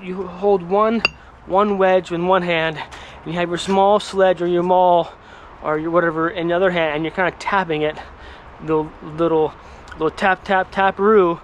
You hold one wedge in one hand, and you have your small sledge or your maul or your whatever in the other hand, and you're kind of tapping it, the little tap tap tap-roo.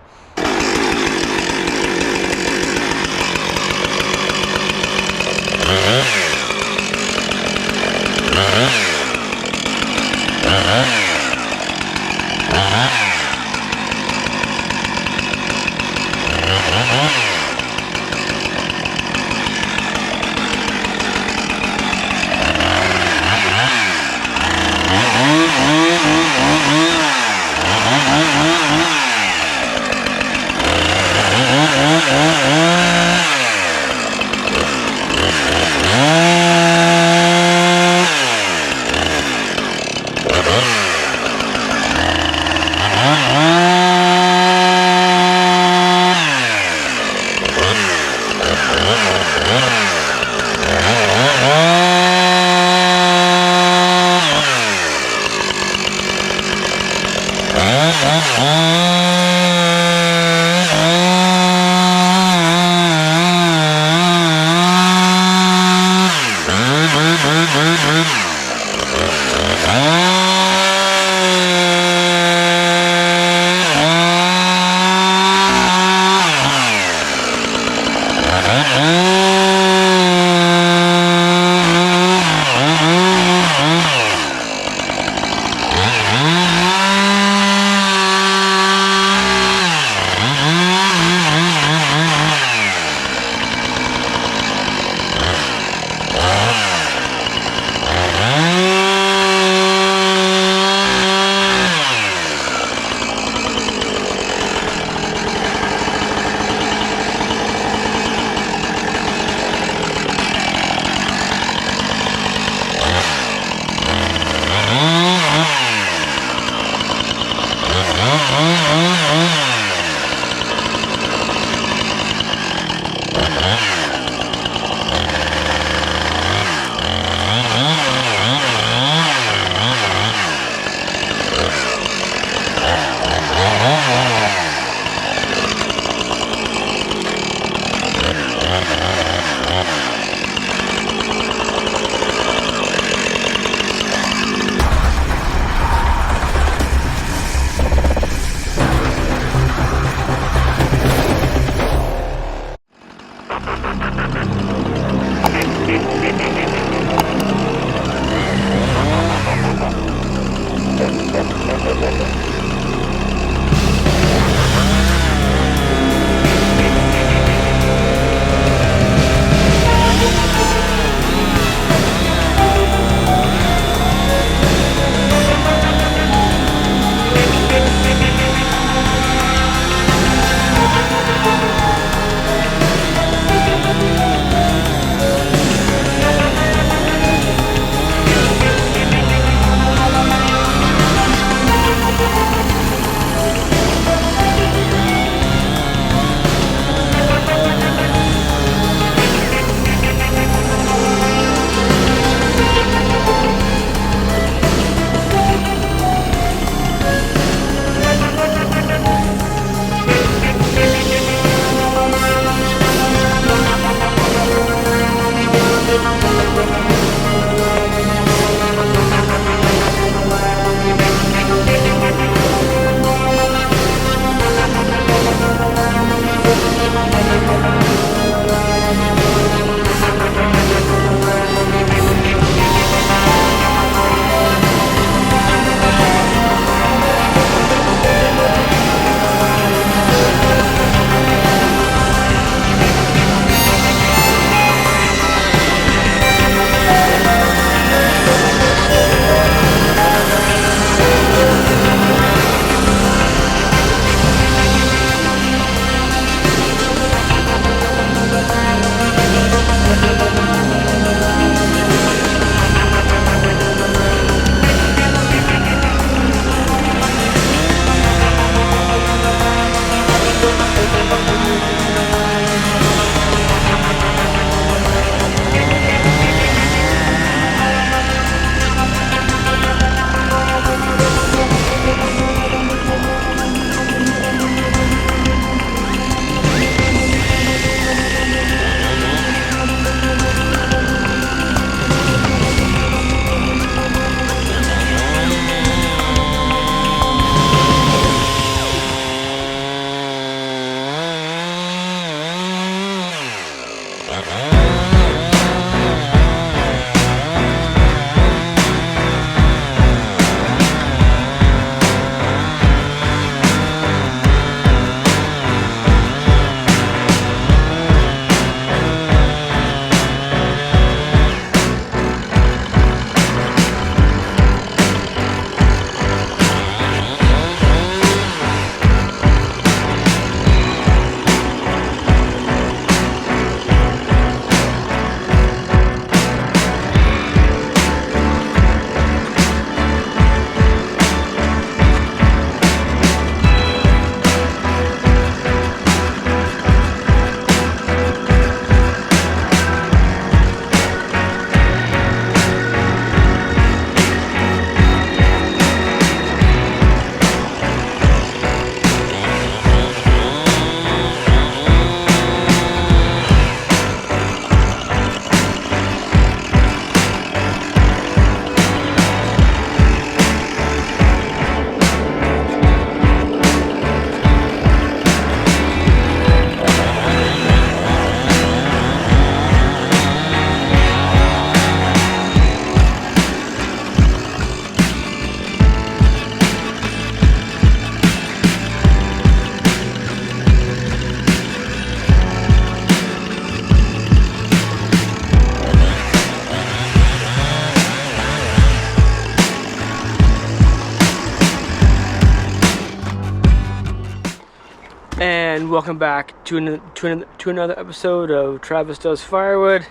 welcome back to another episode of Travis Does Firewood.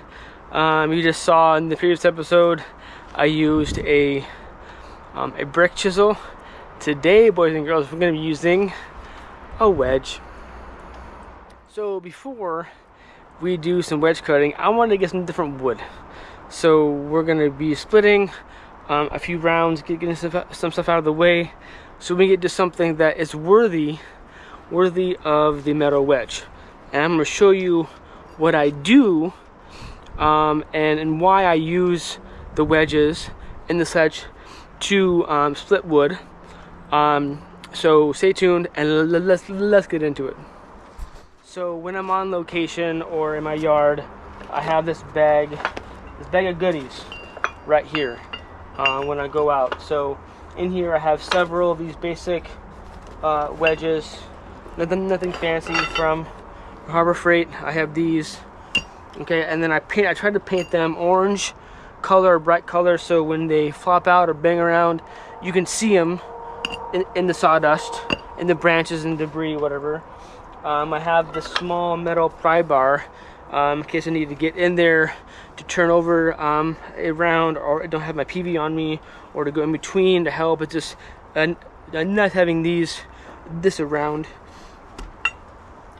You just saw in the previous episode I used a brick chisel. Today, boys and girls, we're going to be using a wedge. So before we do some wedge cutting, I wanted to get some different wood. So we're going to be splitting a few rounds, getting some stuff out of the way, so we get to something that is worthy of the metal wedge. And I'm going to show you what I do and why I use the wedges in the sledge to split wood. So stay tuned and let's get into it. So when I'm on location or in my yard, I have this bag of goodies right here when I go out. So in here I have several of these basic wedges, nothing fancy from Harbor Freight. I have these, okay, and then I try to paint them orange color, bright color, so when they flop out or bang around, you can see them in the sawdust, in the branches and debris, whatever. I have this small metal pry bar in case I need to get in there to turn over around, or I don't have my PV on me, or to go in between to help. It's just not having this around.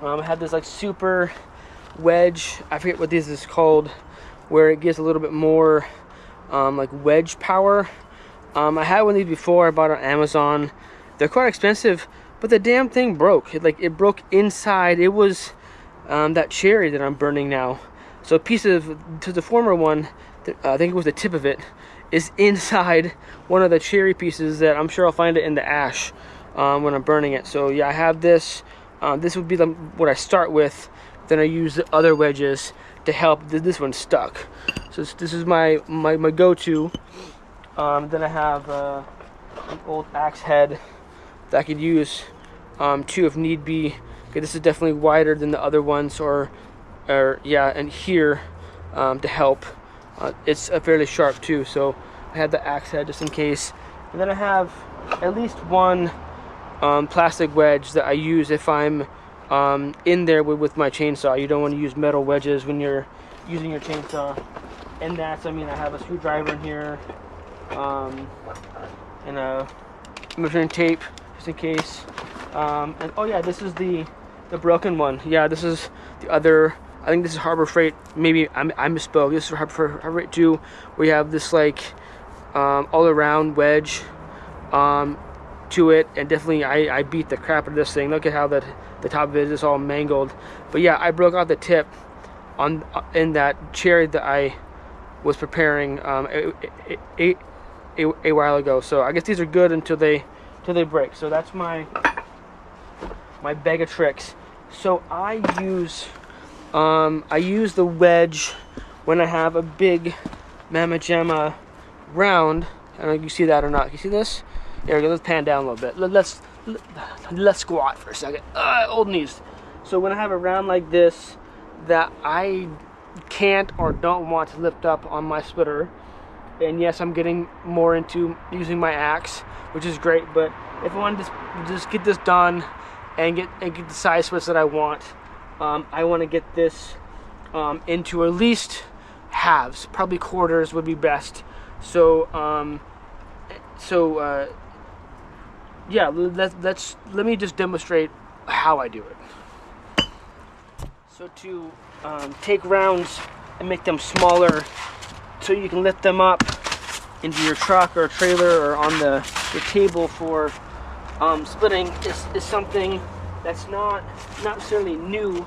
I have this like super wedge, I forget what this is called, where it gives a little bit more like wedge power. I had one of these before. I bought it on Amazon. They're quite expensive, but the damn thing broke. It broke inside. It was that cherry that I'm burning now. So a piece of, to the former one, I think it was the tip of it, is inside one of the cherry pieces that I'm sure I'll find it in the ash when I'm burning it. So yeah, I have this. This would be what I start with. Then I use the other wedges to help. This one stuck. So this is my go-to. Then I have an old axe head that I could use too if need be. Okay, this is definitely wider than the other ones, or yeah, and here to help. It's fairly sharp too, so I have the axe head just in case. And then I have at least one plastic wedge that I use if I'm in there with my chainsaw. You don't want to use metal wedges when you're using your chainsaw. And that's, I mean, I have a screwdriver in here, and a measuring tape just in case. And oh yeah, this is the broken one. Yeah, this is the other. I think this is Harbor Freight. Maybe I misspoke. This is Harbor Freight 2. We have this like all-around wedge to it, and definitely I beat the crap out of this thing. Look at how the top of it is all mangled. But yeah, I broke out the tip in that cherry that I was preparing a while ago. So I guess these are good until they break. So that's my bag of tricks. So I use the wedge when I have a big Mamma Jamma round. I don't know if you see that or not. Can you see this? There we go. Let's pan down a little bit. Let's squat for a second. Old knees. So when I have a round like this that I can't or don't want to lift up on my splitter, and yes, I'm getting more into using my axe, which is great, but if I want to just get this done and get the size splits that I want, I want to get this into at least halves. Probably quarters would be best. So yeah, let me just demonstrate how I do it. So to take rounds and make them smaller so you can lift them up into your truck or trailer or on the table for splitting is something that's not necessarily new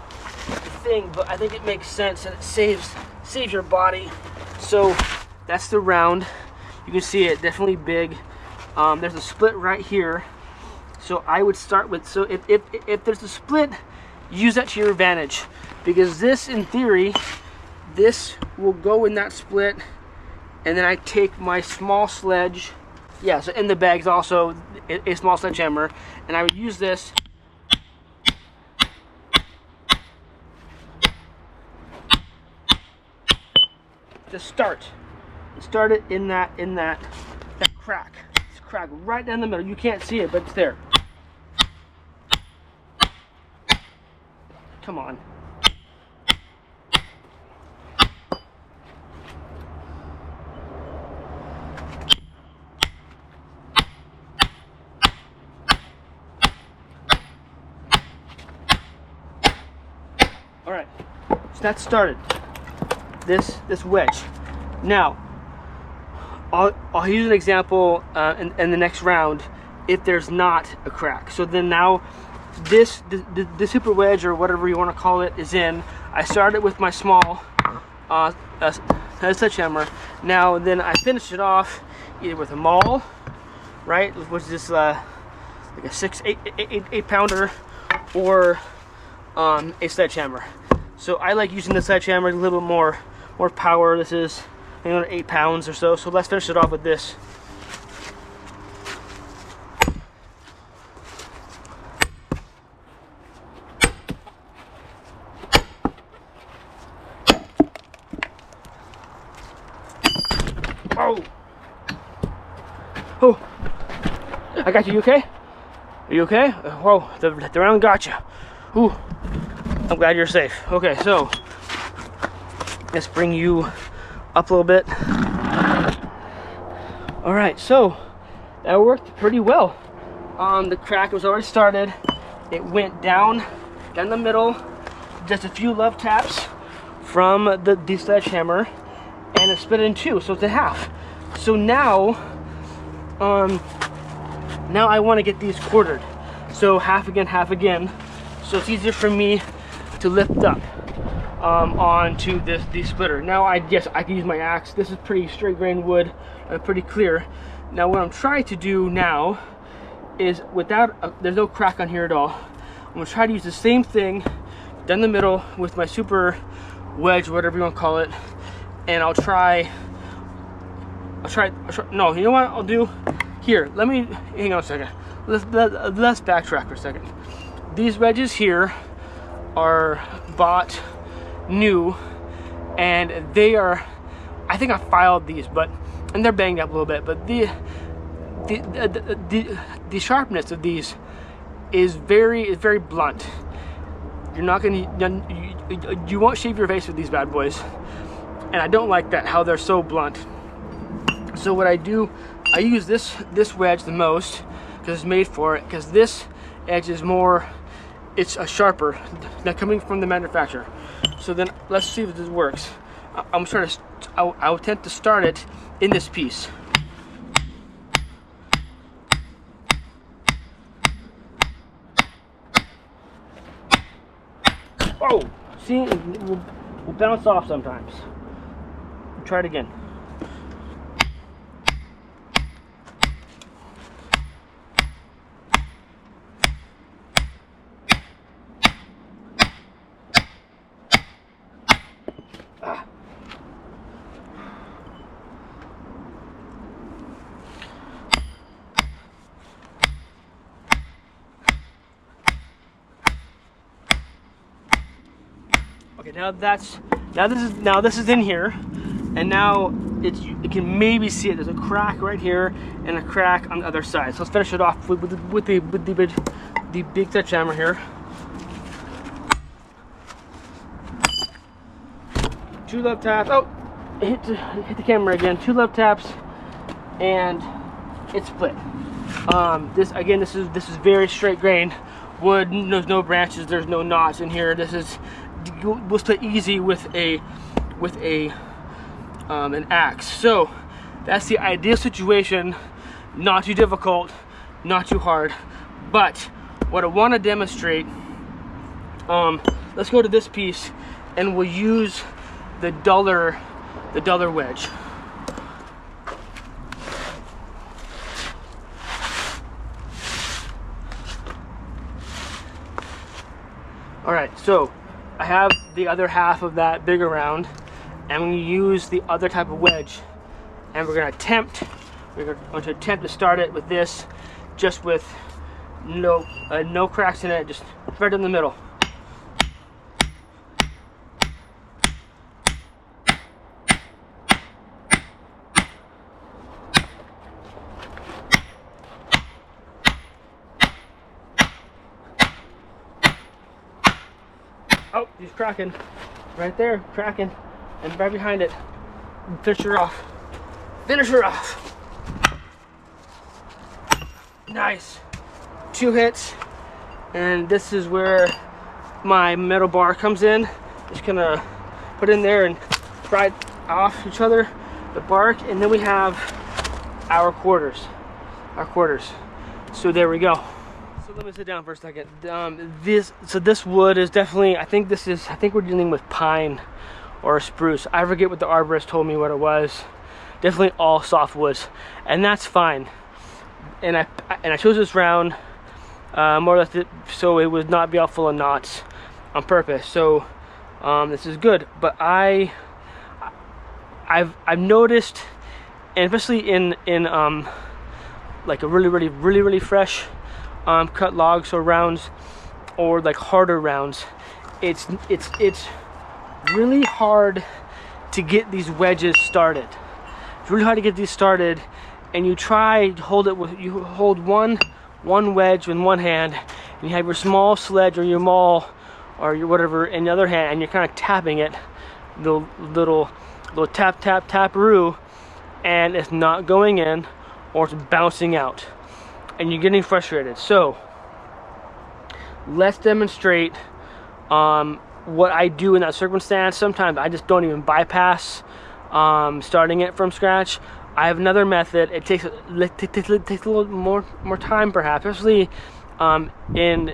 thing, but I think it makes sense and it saves your body. So that's the round. You can see it, definitely big. There's a split right here, so I would start with, so if there's a split, use that to your advantage, because this, in theory, this will go in that split, and then I take my small sledge. Yeah, so in the bag's also a small sledgehammer, and I would use this to start it in that crack. It's a crack right down the middle. You can't see it, but it's there. Come on. All right, so that started this wedge. Now, I'll use an example in the next round if there's not a crack. So then now, the super wedge, or whatever you want to call it, is in. I started with my small sledgehammer. Now then I finished it off either with a maul, right, which is just like a 8 pounder, or a sledgehammer. So I like using the sledgehammer, a little bit more power. This is 8 pounds or so. So let's finish it off with this. Oh, I got you. You okay? Are you okay? Whoa, the round got you. Ooh, I'm glad you're safe. Okay, so let's bring you up a little bit. All right, so that worked pretty well. The crack was already started. It went down the middle, just a few love taps from the sledgehammer, and it split in two, so it's a half. So now I want to get these quartered. So half again, so it's easier for me to lift up onto the splitter. Now I can use my axe. This is pretty straight grain wood, pretty clear. Now what I'm trying to do now is, there's no crack on here at all, I'm gonna try to use the same thing down the middle with my super wedge, whatever you want to call it, and I'll try, no, you know what I'll do? Here, let me, hang on a second. Let's backtrack for a second. These wedges here are bought new, and they are, I think I filed these, and they're banged up a little bit, but the sharpness of these is very blunt. You're not gonna, you won't shave your face with these bad boys, and I don't like that, how they're so blunt. So what I do, I use this wedge the most because it's made for it, because this edge is more, it's a sharper than coming from the manufacturer. So then let's see if this works. I'll attempt to start it in this piece. Oh, see, we'll bounce off sometimes. Try it again. Okay, now this is in here, and now you can maybe see it. There's a crack right here and a crack on the other side. So let's finish it off with the big sledgehammer here. 2 love taps. Oh, hit the camera again. 2 love taps, and it's split. This is very straight grain wood. There's no branches. There's no knots in here. We'll split easy with an axe. So that's the ideal situation. Not too difficult, not too hard. But what I want to demonstrate, let's go to this piece, and we'll use the duller wedge. All right, so I have the other half of that bigger round, and I'm going to use the other type of wedge, and we're going to attempt to start it with this, just with no cracks in it, just right in the middle. cracking. Right there, cracking. And right behind it. Finish her off. Finish her off. Nice. 2 hits. And this is where my metal bar comes in. Just gonna put in there and pry off each other, the bark, and then we have our quarters. So there we go. So let me sit down for a second. This wood is definitely, I think we're dealing with pine or spruce. I forget what the arborist told me what it was. Definitely all softwoods, and that's fine. And I chose this round more or less so it would not be all full of knots on purpose. So this is good. But I've noticed, and especially in like a really fresh cut logs or rounds, or like harder rounds, it's really hard to get these wedges started. It's really hard to get these started, and you try to hold it with, you hold one wedge in one hand, and you have your small sledge or your maul or your whatever in the other hand, and you're kind of tapping it, the little tap-roo, and it's not going in, or it's bouncing out, and you're getting frustrated. So let's demonstrate what I do in that circumstance. Sometimes I just don't even bypass starting it from scratch. I have another method. It takes a little more time, perhaps, especially in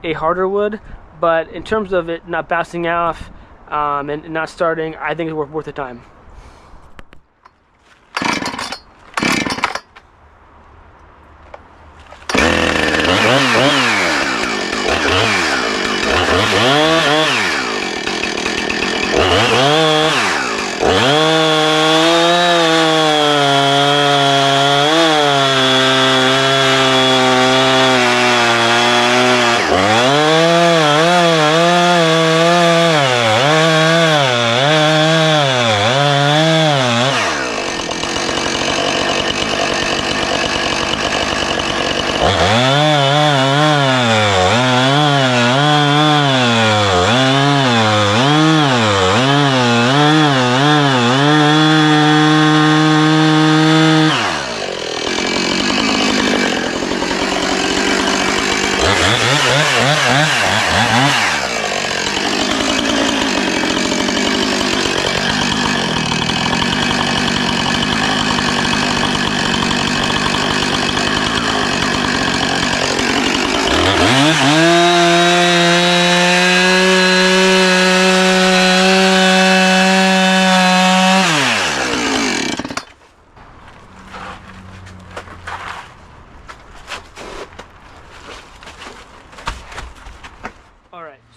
a harder wood. But in terms of it not bouncing off and not starting, I think it's worth the time.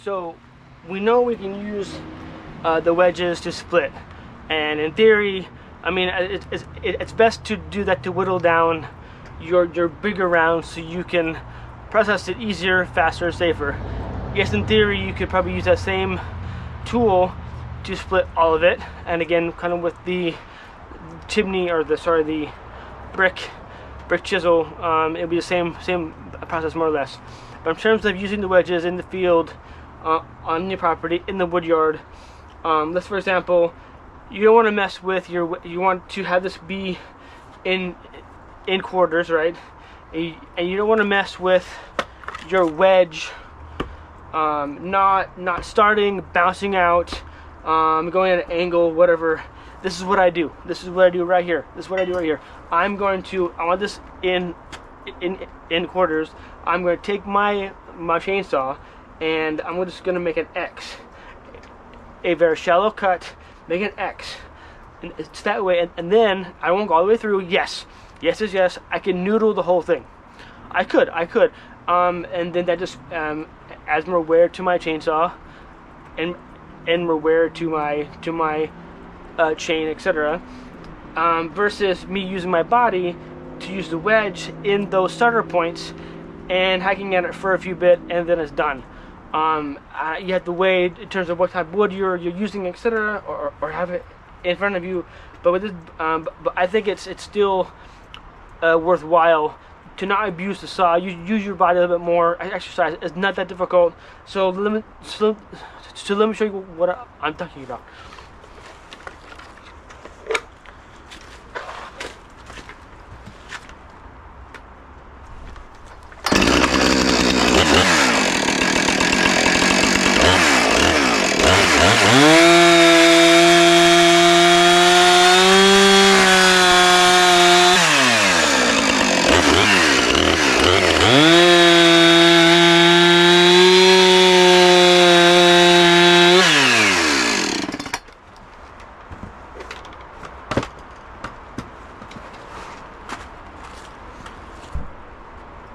So we know we can use the wedges to split, and in theory, I mean, it's best to do that to whittle down your bigger rounds so you can process it easier, faster, safer. Yes, in theory, you could probably use that same tool to split all of it, and again, kind of with the chimney, or the brick chisel, it'll be the same process more or less. But in terms of using the wedges in the field, on your property, in the wood yard, let's, for example, you don't want to mess with you want to have this be in quarters, right? And you don't want to mess with your wedge not starting, bouncing out, going at an angle, whatever. This is what I do. This is what I do right here. This is what I do right here. I want this in quarters. I'm going to take my chainsaw, and I'm just going to make an X, a very shallow cut, make an X, and it's that way, and then I won't go all the way through. Yes, I can noodle the whole thing. I could, and then that just adds more wear to my chainsaw, and more wear to my chain, etc. Versus me using my body to use the wedge in those starter points and hacking at it for a few bit, and then it's done. You have to weigh in terms of what type of wood you're using, etc., or have it in front of you. But with this, but I think it's still worthwhile to not abuse the saw. Use your body a little bit more. Exercise. It's not that difficult. So let me show you what I'm talking about.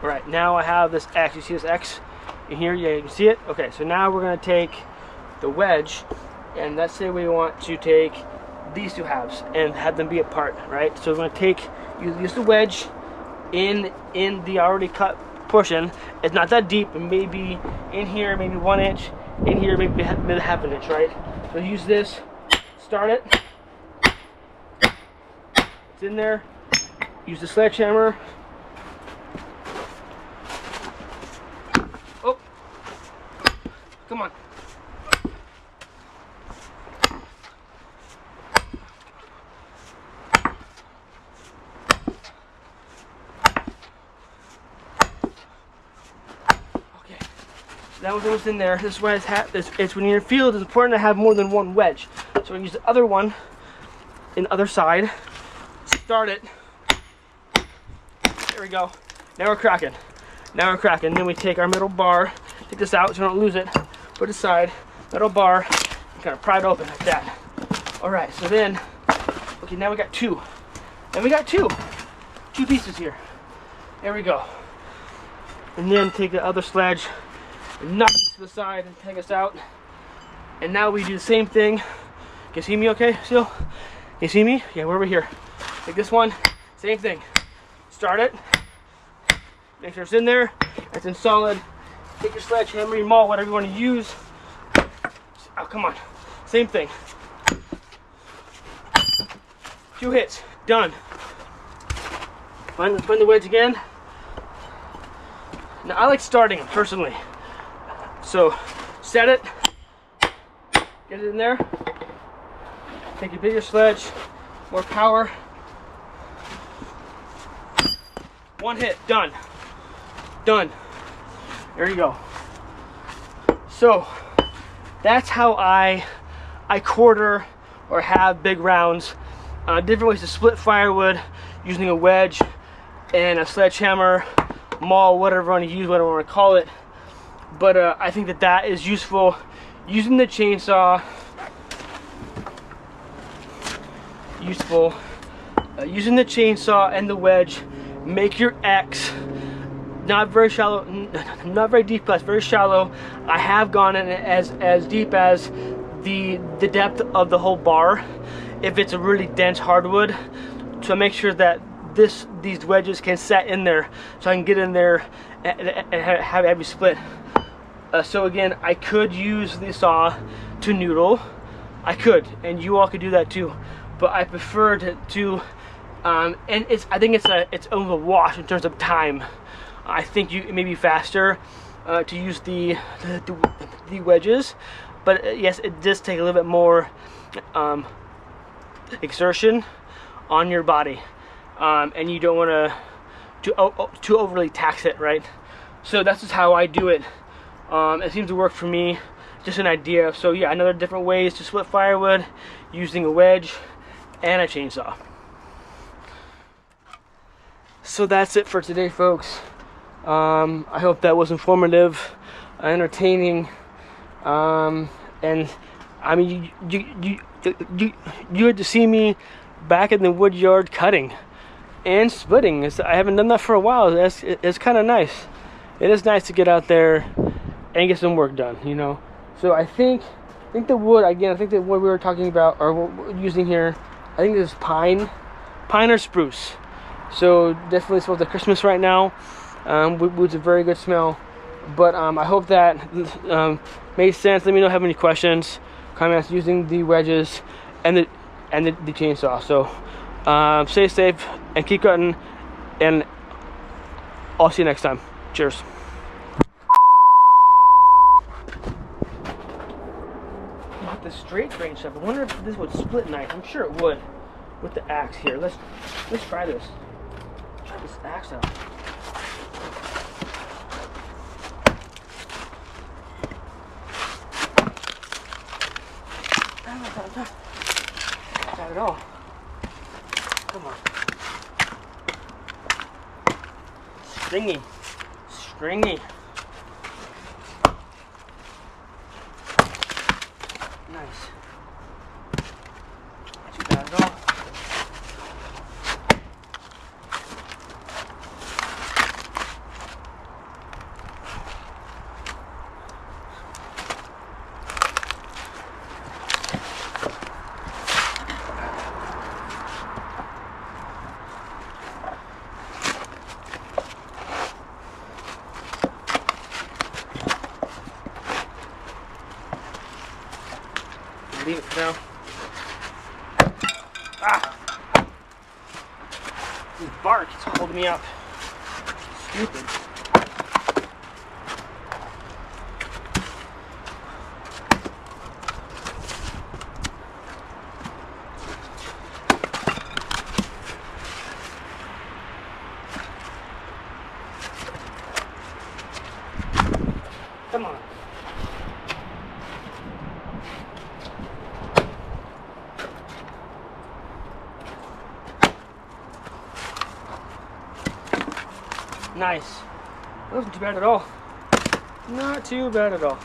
Alright, now I have this X. You see this X in here? Yeah, you can see it? Okay, so now we're going to take the wedge, and let's say we want to take these two halves and have them be apart, right? So we're going to take, use the wedge in the already cut portion. It's not that deep, and maybe in here, maybe 1 inch, in here, maybe half an inch, right? So use this, start it, it's in there, use the sledgehammer. Oh, come on. Okay, that was almost in there. This is why it's when you're in the field, it's important to have more than one wedge. So we're gonna use the other one in the other side. Start it. There we go. Now we're cracking. Now we're cracking. Then we take our middle bar, take this out so we don't lose it, put it aside, middle bar, and kind of pry it open like that. Alright, so then, okay, now we got two. And we got two pieces here. There we go. And then take the other sledge and knock this to the side and take us out. And now we do the same thing. Can you see me okay still? Can you see me? Yeah, we're over here. Take this one, same thing. Start it. Make sure it's in there, it's in solid. Take your sledgehammer, your maul, whatever you want to use. Oh, come on. Same thing. 2 hits. Done. Find the wedge again. Now, I like starting them, personally. So, set it. Get it in there. Take a bigger sledge. More power. 1 hit. Done. Done. There you go. So that's how I quarter or have big rounds. Different ways to split firewood using a wedge and a sledgehammer, maul, whatever you want to use, whatever you want to call it. But I think that is useful. Using the chainsaw, useful. Using the chainsaw and the wedge, make your X. Not very shallow, not very deep, but very shallow. I have gone in as deep as the depth of the whole bar if it's a really dense hardwood, to make sure that these wedges can set in there, so I can get in there and have a heavy split. So again, I could use the saw to noodle. I could, and you all could do that too. But I prefer to and I think it's over the wash in terms of time. I think it may be faster to use the wedges, but yes, it does take a little bit more exertion on your body, and you don't want to overly tax it, right? So that's just how I do it. It seems to work for me. Just an idea. So yeah, another different ways to split firewood using a wedge and a chainsaw. So that's it for today, folks. I hope that was informative, entertaining, and I mean, you had to see me back in the wood yard cutting and splitting. I haven't done that for a while. It's kind of nice. It is nice to get out there and get some work done, you know. So I think the wood, again, I think that what we were talking about, or what we're using here, I think this is pine or spruce. So definitely smells like Christmas right now. Wood's a very good smell. But I hope that made sense. Let me know if you have any questions, comments using the wedges and the chainsaw. So stay safe and keep cutting, and I'll see you next time. Cheers. With the straight grain stuff, I wonder if this would split knife. I'm sure it would with the axe here. Let's try this. Try this axe out. Not at all. Come on. Stringy. Stringy. Nice. Not too bad at all. Leave it for now. Ah! This bark is holding me up. Stupid. Come on. Nice. That wasn't too bad at all. Not too bad at all.